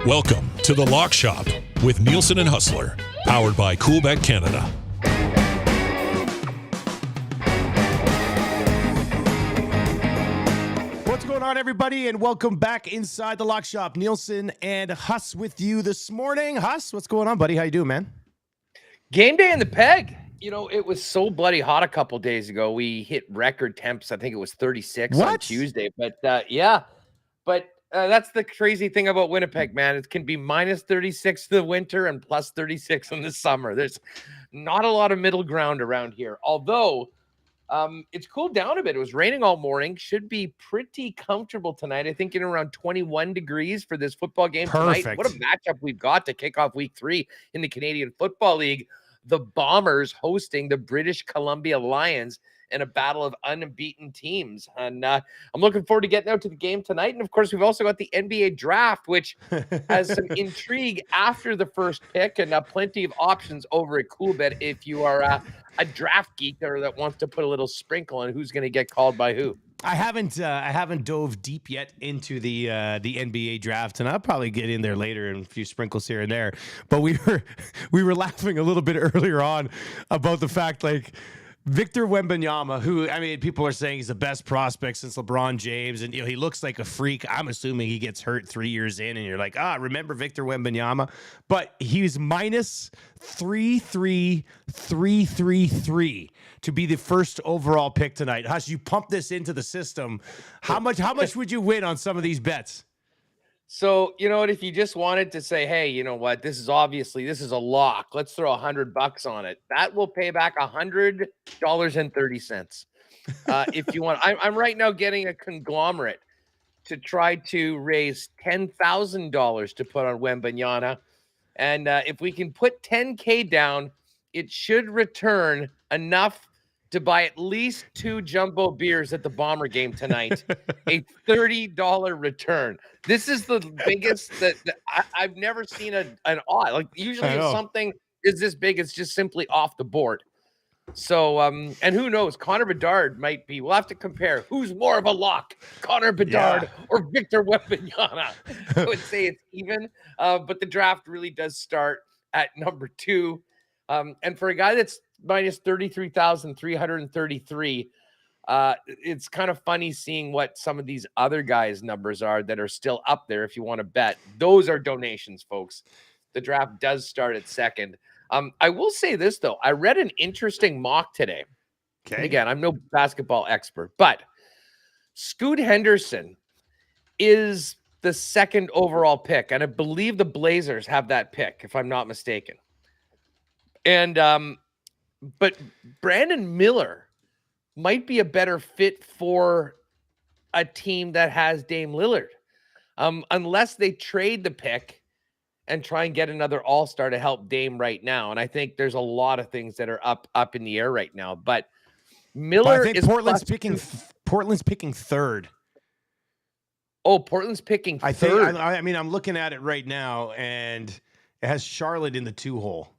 Welcome to The Lock Shop with Nielson and Hustler, powered by Coolbet Canada. What's going on, everybody, and welcome back inside The Lock Shop. Nielson and Huss with you this morning. Huss, what's going on, buddy? How you doing, man? Game day in the Peg. You know, it was so bloody hot a couple days ago. We hit record temps. I think it was 36 on Tuesday. But that's the crazy thing about Winnipeg, man. It can be minus 36 in the winter and plus 36 in the summer. There's not a lot of middle ground around here. Although it's cooled down a bit. It was raining all morning. Should be pretty comfortable tonight. I think in around 21 degrees for this football game tonight. What a matchup we've got to kick off week 3 in the Canadian Football League. The Bombers hosting the British Columbia Lions in a battle of unbeaten teams. And I'm looking forward to getting out to the game tonight. And, of course, we've also got the NBA draft, which has some intrigue after the first pick and plenty of options over at Coolbet if you are a draft geek or that wants to put a little sprinkle on who's going to get called by who. I haven't dove deep yet into the NBA draft, and I'll probably get in there later and a few sprinkles here and there. But we were laughing a little bit earlier on about the fact, like, Victor Wembanyama, who, I mean, people are saying he's the best prospect since LeBron James, and, you know, he looks like a freak. I'm assuming he gets hurt 3 years in, and you're like, remember Victor Wembanyama? But he's minus 3,333 to be the first overall pick tonight. Hush, you pump this into the system. How much would you win on some of these bets? So, you know what, if you just wanted to say, hey, you know what, this is a lock. Let's throw $100 on it. That will pay back $100.30. If you want, I'm right now getting a conglomerate to try to raise $10,000 to put on Wembanyama. And if we can put $10K down, it should return enough to buy at least 2 jumbo beers at the Bomber game tonight. A $30 return. This is the biggest that I've never seen an odd. Like, usually if something is this big, it's just simply off the board. So, and who knows? Connor Bedard might be. We'll have to compare. Who's more of a lock, Connor Bedard or Victor Wembanyama? I would say it's even. But the draft really does start at number 2. And for a guy that's minus 33,333, it's kind of funny seeing what some of these other guys' numbers are that are still up there if you want to bet. Those are donations, folks. The draft does start at second. I will say this, though. I read an interesting mock today. Okay. And again, I'm no basketball expert, but Scoot Henderson is the second overall pick, and I believe the Blazers have that pick, if I'm not mistaken. And but Brandon Miller might be a better fit for a team that has Dame Lillard, unless they trade the pick and try and get another all-star to help Dame right now. And I think there's a lot of things that are up in the air right now. But Miller, I think Portland's picking third. Oh, Portland's picking third. I mean, I'm looking at it right now, and it has Charlotte in the 2-hole.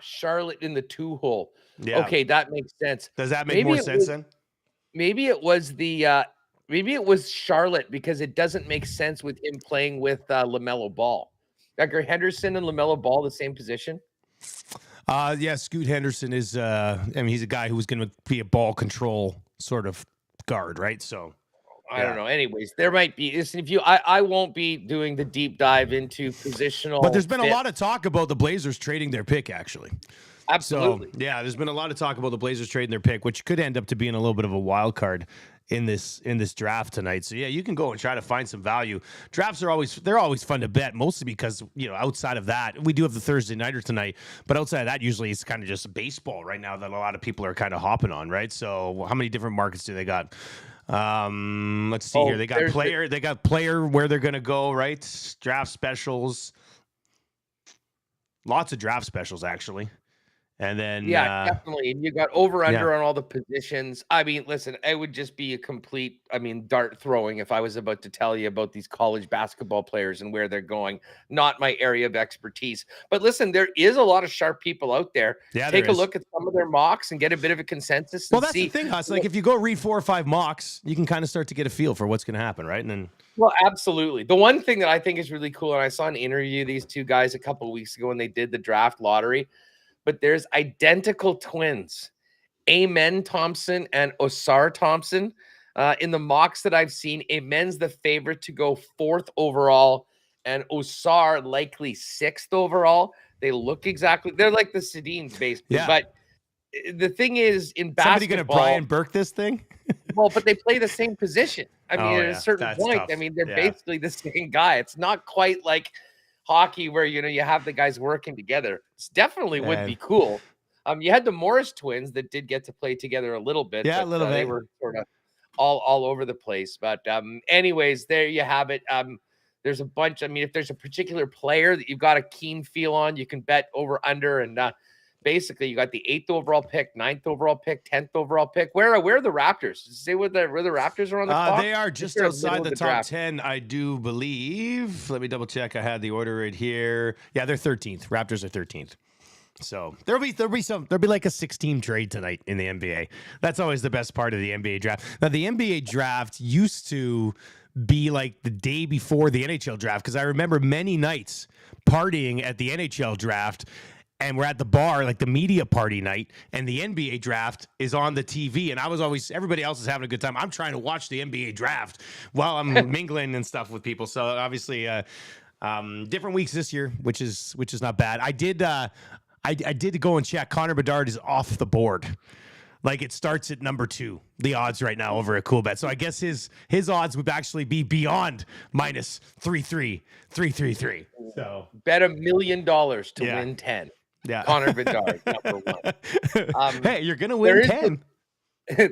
Charlotte in the 2-hole. Yeah. Okay, that makes sense. Does that make more sense then? Maybe it was Charlotte, because it doesn't make sense with him playing with LaMelo Ball. Like, are Henderson and LaMelo Ball the same position? Yeah, Scoot Henderson is he's a guy who's going to be a ball control sort of guard, right? So I don't know. Anyways, there might be. I won't be doing the deep dive into positional. But there's been a lot of talk about the Blazers trading their pick, actually. Absolutely. So, yeah, there's been a lot of talk about the Blazers trading their pick, which could end up to being a little bit of a wild card in this draft tonight. So yeah, you can go and try to find some value. Drafts are always fun to bet, mostly because, you know, outside of that, we do have the Thursday Nighter tonight, but outside of that, usually it's kind of just baseball right now that a lot of people are kind of hopping on, right? So how many different markets do they got? Let's see here. They got player where they're gonna go, right? Draft specials. Lots of draft specials, actually. And then, Yeah, definitely. And you got over yeah. under on all the positions. I mean, listen, it would just be a complete, dart throwing if I was about to tell you about these college basketball players and where they're going. Not my area of expertise. But listen, there is a lot of sharp people out there. Yeah, Take there a is. look at some of their mocks and get a bit of a consensus Well, and that's the see. thing, Huss. Like, if you go read 4 or 5 mocks, you can kind of start to get a feel for what's going to happen, right? And then, Well, absolutely. The one thing that I think is really cool, and I saw an interview of these two guys a couple of weeks ago when they did the draft lottery, but there's identical twins, Amen Thompson and Osar Thompson. In the mocks that I've seen, Amen's the favorite to go 4th overall, and Osar likely 6th overall. They look exactly, they're like the Sedins basically. yeah. But the thing is, in Somebody going to basketball, Brian Burke this thing? well, but they play the same position. I mean, Oh, at a yeah, certain that's point, tough. I mean, they're Yeah. basically the same guy. It's not quite like hockey where, you have the guys working together. It's definitely would Man. be cool. You had the Morris twins that did get to play together a little bit. Yeah, a but, little They bit. were sort of all over the place. But anyways, there you have it. There's a bunch. I mean, if there's a particular player that you've got a keen feel on, you can bet over under. And basically, you got the 8th overall pick, 9th overall pick, 10th overall pick. Where are the Raptors? Say where the Raptors are on the clock? They are just They're outside middle the of top draft. 10, I do believe. Let me double check. I had the order right here. Yeah, they're 13th. Raptors are 13th. So there'll be like a 6-team trade tonight in the NBA. That's always the best part of the NBA draft. Now, the NBA draft used to be like the day before the NHL draft, because I remember many nights partying at the NHL draft, and we're at the bar, like the media party night, and the NBA draft is on the TV. And I was always, everybody else is having a good time. I'm trying to watch the NBA draft while I'm mingling and stuff with people. So obviously, different weeks this year, which is not bad. I did go and check. Connor Bedard is off the board. Like, it starts at number 2, the odds right now over at Coolbet. So I guess his odds would actually be beyond minus 333. So Bet $1 million to Yeah. win 10. yeah, Connor Bedard, number 1. hey, you're gonna win 10.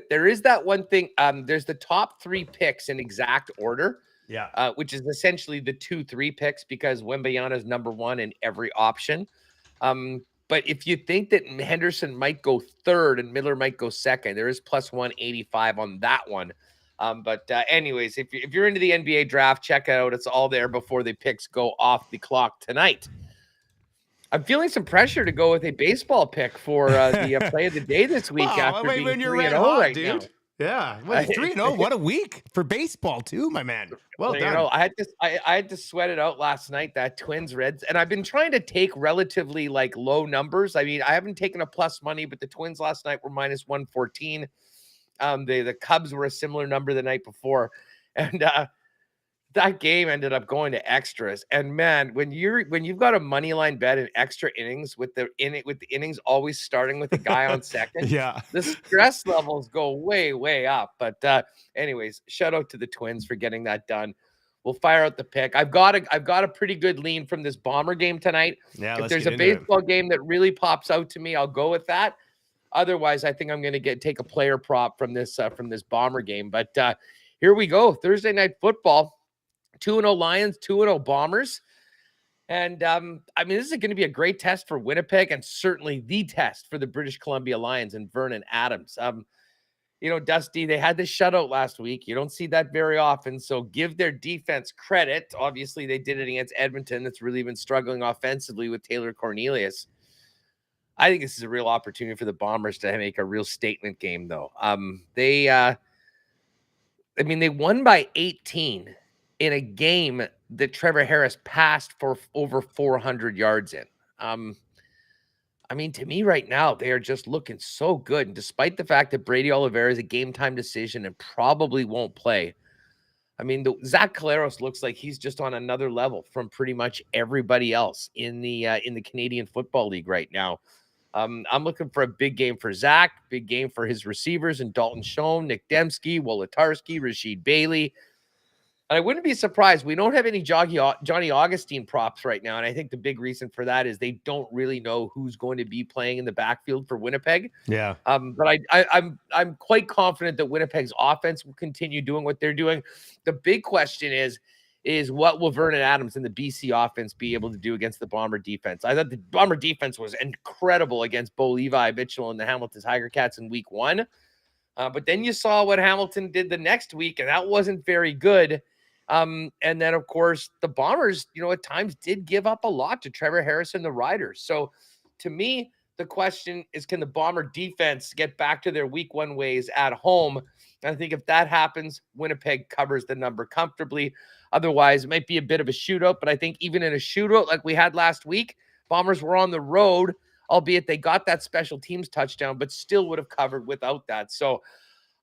There is that one thing. There's the top 3 picks in exact order. Yeah. Which is essentially the 2-3 picks because Wembanyama is number 1 in every option. But if you think that Henderson might go 3rd and Miller might go 2nd, there is plus 185 on that one. But anyways, if you're into the NBA draft, check it out. It's all there before the picks go off the clock tonight. I'm feeling some pressure to go with a baseball pick for the play of the day this week. After being when you're 3-0 red hot, right dude. now. Yeah, 3-0. What a week for baseball too, my man. Well done. I had to sweat it out last night. That Twins Reds, and I've been trying to take relatively like low numbers. I mean, I haven't taken a plus money, but the Twins last night were minus 114. The Cubs were a similar number the night before, and that game ended up going to extras. And man, when you've got a money line bet in extra innings with the innings always starting with the guy on second, Yeah. the stress levels go way up. But anyways, shout out to the Twins for getting that done. We'll fire out the pick. I've got a pretty good lean from this Bomber game tonight. Yeah. If there's a baseball game that really pops out to me, I'll go with that. Otherwise, I think I'm going to take a player prop from this Bomber game. But here we go. Thursday night football. 2-0 Lions, 2-0 Bombers. And I mean, this is going to be a great test for Winnipeg and certainly the test for the British Columbia Lions and Vernon Adams. Dusty, they had the shutout last week. You don't see that very often. So give their defense credit. Obviously, they did it against Edmonton. That's really been struggling offensively with Taylor Cornelius. I think this is a real opportunity for the Bombers to make a real statement game, though. They won by 18 in a game that Trevor Harris passed for over 400 yards in. To me right now, they are just looking so good. And despite the fact that Brady Oliveira is a game time decision and probably won't play, Zach Caleros looks like he's just on another level from pretty much everybody else in the Canadian Football League right now. I'm looking for a big game for Zach, big game for his receivers and Dalton Schoen, Nick Dembski, Wolotarski, Rasheed Bailey. And I wouldn't be surprised. We don't have any Johnny Augustine props right now. And I think the big reason for that is they don't really know who's going to be playing in the backfield for Winnipeg. Yeah. But I'm quite confident that Winnipeg's offense will continue doing what they're doing. The big question is is what will Vernon Adams and the BC offense be able to do against the Bomber defense? I thought the Bomber defense was incredible against Bo Levi, Mitchell, and the Hamilton Tiger Cats in week 1. But then you saw what Hamilton did the next week, and that wasn't very good. And then, of course, the Bombers, at times did give up a lot to Trevor Harris and the Riders. So to me, the question is, can the Bomber defense get back to their week 1 ways at home? And I think if that happens, Winnipeg covers the number comfortably. Otherwise, it might be a bit of a shootout. But I think even in a shootout like we had last week, Bombers were on the road, albeit they got that special teams touchdown, but still would have covered without that. So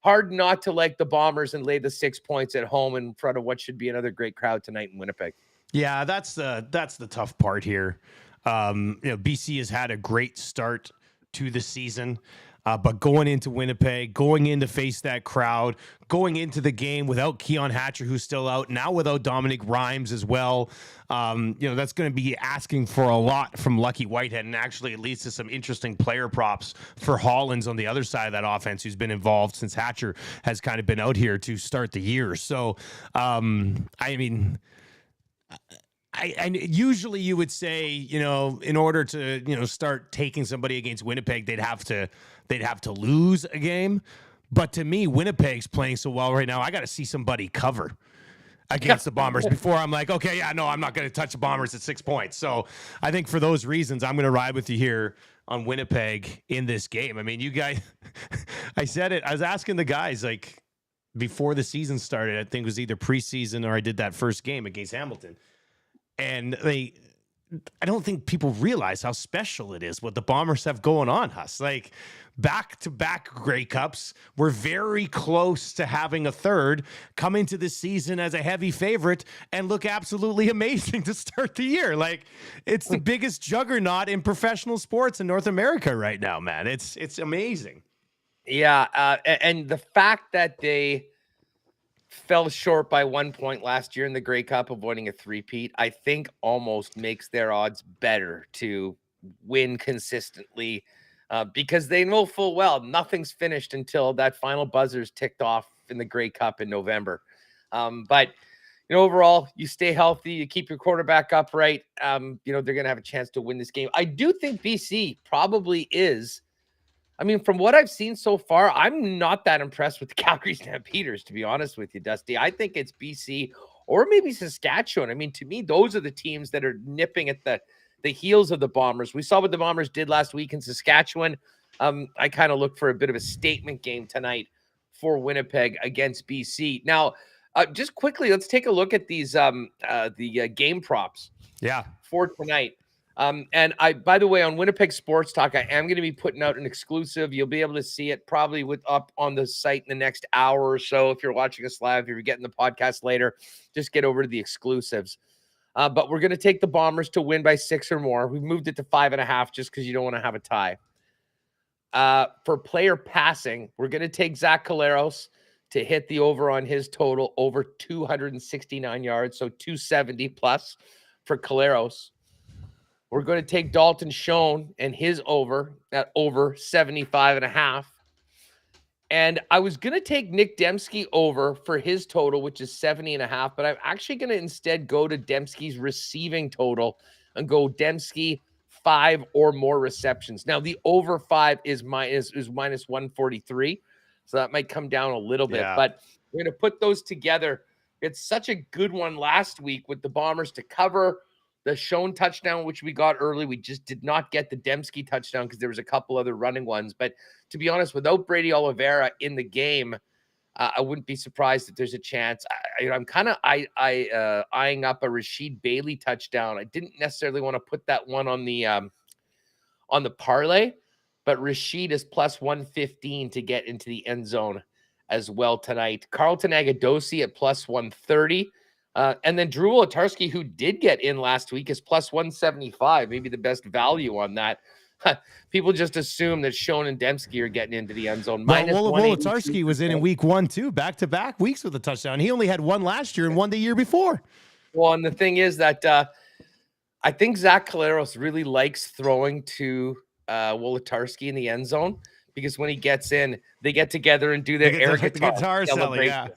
hard not to like the Bombers and lay the 6 points at home in front of what should be another great crowd tonight in Winnipeg. Yeah, that's the tough part here. BC has had a great start to the season, but going into Winnipeg, going in to face that crowd, going into the game without Keon Hatcher, who's still out, now without Dominic Rhymes as well, that's going to be asking for a lot from Lucky Whitehead, and actually it leads to some interesting player props for Hollins on the other side of that offense, who's been involved since Hatcher has kind of been out here to start the year. So, I usually you would say, in order to, start taking somebody against Winnipeg, they'd have to lose a game. But to me, Winnipeg's playing so well right now, I got to see somebody cover against the Bombers before I'm like, okay, yeah, no, I'm not going to touch the Bombers at 6 points. So I think for those reasons, I'm going to ride with you here on Winnipeg in this game. I mean, you guys, I said it, I was asking the guys, like, before the season started, I think it was either preseason or I did that first game against Hamilton. And I don't think people realize how special it is what the Bombers have going on, Huss. Like, back-to-back Grey Cups. We're very close to having a third, come into this season as a heavy favorite and look absolutely amazing to start the year. Like, it's the biggest juggernaut in professional sports in North America right now, man. It's amazing. Yeah, and the fact that they fell short by 1 point last year in the Grey Cup of winning a three-peat, I think almost makes their odds better to win consistently, because they know full well nothing's finished until that final buzzer's ticked off in the Grey Cup in November. But overall, you stay healthy, you keep your quarterback upright, they're going to have a chance to win this game. I do think BC probably is. I mean, from what I've seen so far, I'm not that impressed with the Calgary Stampeders, to be honest with you, Dusty. I think it's BC or maybe Saskatchewan. I mean, to me, those are the teams that are nipping at the heels of the Bombers. We saw what the Bombers did last week in Saskatchewan. I kind of look for a bit of a statement game tonight for Winnipeg against BC. Now, just quickly, let's take a look at these the game props. Yeah, for tonight. And by the way, on Winnipeg Sports Talk, I am going to be putting out an exclusive. You'll be able to see it probably up on the site in the next hour or so. If you're watching us live, if you're getting the podcast later, just get over to the exclusives. But we're going to take the Bombers to win by 6 or more. We've moved it to 5.5 just because you don't want to have a tie. For player passing, we're going to take Zach Collaros to hit the over on his total over 269 yards. So 270 plus for Collaros. We're going to take Dalton Schoen and his over at over 75.5. And I was going to take Nick Dembski over for his total, which is 70.5. But I'm actually going to instead go to Dembski's receiving total and go Dembski 5 or more receptions. Now, the over 5 is minus 143. So that might come down a little bit. Yeah. But we're going to put those together. It's such a good one last week with the Bombers to cover the Schoen touchdown, which we got early. We just did not get the Dembski touchdown because there was a couple other running ones. But to be honest, without Brady Oliveira in the game, I wouldn't be surprised if there's a chance. I'm kind of eyeing up a Rashid Bailey touchdown. I didn't necessarily want to put that one on the parlay, but Rashid is plus 115 to get into the end zone as well tonight. Carlton Agadosi at plus 130. And then Drew Wolodarski, who did get in last week, is plus 175, maybe the best value on that. People just assume that Schoen and Dembski are getting into the end zone. Wolodarski was in week 1, too, back-to-back weeks with a touchdown. He only had one last year and one the year before. Well, and the thing is that I think Zach Collaros really likes throwing to Wolodarski in the end zone because when he gets in, they get together and do their air guitar selling. Yeah.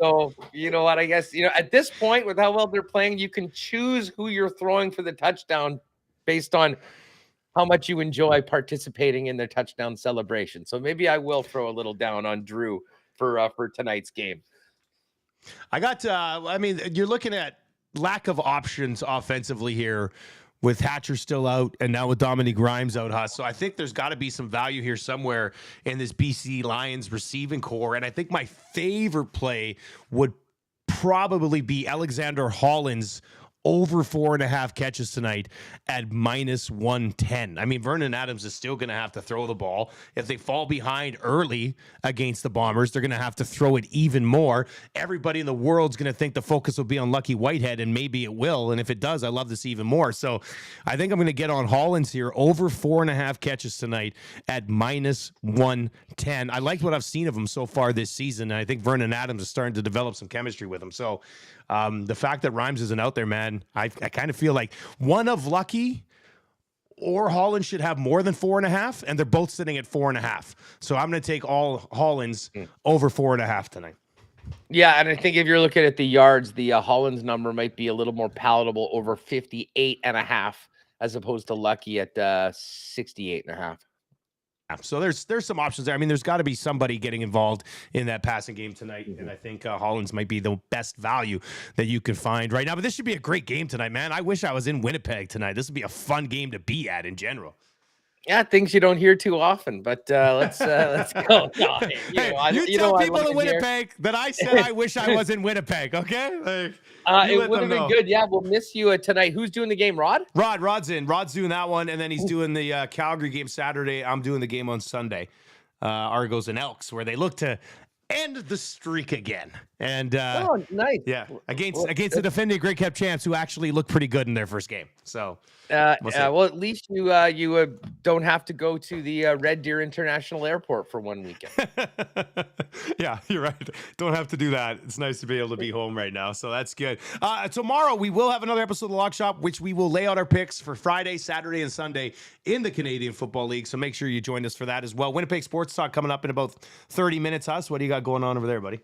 So, you know what? I guess, at this point, with how well they're playing, you can choose who you're throwing for the touchdown based on how much you enjoy participating in their touchdown celebration. So maybe I will throw a little down on Drew for tonight's game. You're looking at lack of options offensively here with Hatcher still out and now with Dominique Grimes out, Huss. So I think there's got to be some value here somewhere in this BC Lions receiving core. And I think my favorite play would probably be Alexander Hollins over 4.5 catches tonight at -110. I mean, Vernon Adams is still going to have to throw the ball. If they fall behind early against the Bombers, they're going to have to throw it even more. Everybody in the world's going to think the focus will be on Lucky Whitehead, and maybe it will. And if it does, I love this even more. So I think I'm going to get on Hollins here over 4.5 catches tonight at -110. I liked what I've seen of him so far this season, and I think Vernon Adams is starting to develop some chemistry with him. So the fact that Rhymes isn't out there, man, I kind of feel like one of Lucky or Hollins should have more than 4.5, and they're both sitting at 4.5. So I'm going to take all Hollins over 4.5 tonight. Yeah, and I think if you're looking at the yards, the Hollins number might be a little more palatable over 58.5 as opposed to Lucky at 68.5. So there's some options there. I mean, there's got to be somebody getting involved in that passing game tonight, and I think Hollins might be the best value that you can find right now. But this should be a great game tonight, man. I wish I was in Winnipeg tonight. This would be a fun game to be at in general. Yeah, things you don't hear too often, but let's go. No, you tell people in Winnipeg that I said I wish I was in Winnipeg, okay? It would have been good. Yeah, we'll miss you tonight. Who's doing the game, Rod? Rod's in. Rod's doing that one, and then he's doing the Calgary game Saturday. I'm doing the game on Sunday, Argos and Elks, where they look to end the streak again. And nice. Yeah, against the defending Grey Cup champs, who actually looked pretty good in their first game. So well, at least you don't have to go to the Red Deer International Airport for one weekend. Yeah, you're right. Don't have to do that. It's nice to be able to be home right now. So that's good. Tomorrow we will have another episode of the Lock Shop, which we will lay out our picks for Friday, Saturday, and Sunday in the Canadian Football League. So make sure you join us for that as well. Winnipeg Sports Talk coming up in about 30 minutes. Huss, what do you got going on over there, buddy?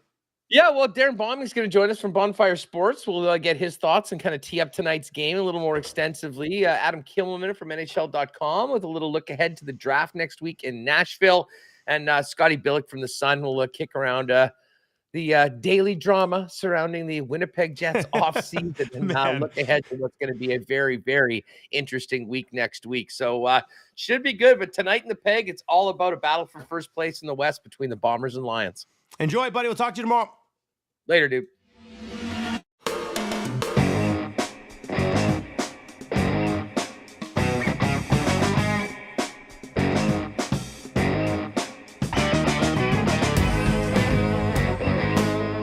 Yeah, well, Darren Bauming's going to join us from Bonfire Sports. We'll get his thoughts and kind of tee up tonight's game a little more extensively. Adam Kilman from NHL.com with a little look ahead to the draft next week in Nashville. And Scotty Billick from The Sun will kick around the daily drama surrounding the Winnipeg Jets offseason and look ahead to what's going to be a very, very interesting week next week. So should be good. But tonight in the Peg, it's all about a battle for first place in the West between the Bombers and Lions. Enjoy, buddy. We'll talk to you tomorrow. Later, dude.